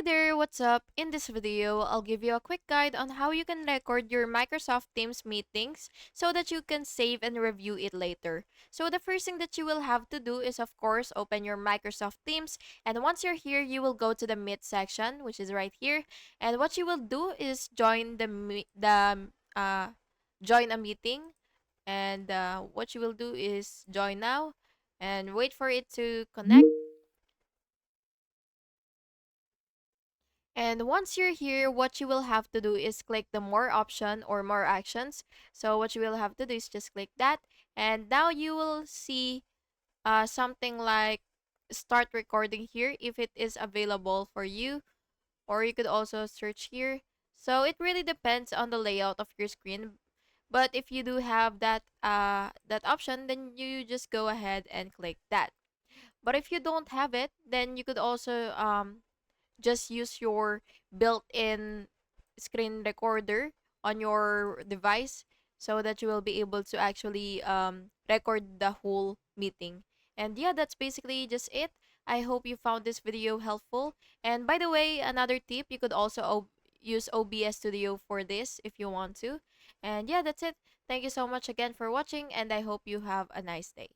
Hi there, what's up? In this video, I'll give you a quick guide on how you can record your Microsoft Teams meetings so that you can save and review it later. So the first thing that you will have to do is of course open your Microsoft Teams, and once you're here, you will go to the Meet section, which is right here. And what you will do is join a meeting, and what you will do is join now and wait for it to connect. And once you're here, what you will have to do is click the more option or more actions. So what you will have to do is just click that. And now you will see something like start recording here if it is available for you. Or you could also search here. So it really depends on the layout of your screen. But if you do have that option, then you just go ahead and click that. But if you don't have it, then you could also just use your built-in screen recorder on your device so that you will be able to actually record the whole meeting. And yeah, that's basically just it. I hope you found this video helpful. And by the way, another tip, you could also use OBS Studio for this if you want to. And yeah, that's it. Thank you so much again for watching, and I hope you have a nice day.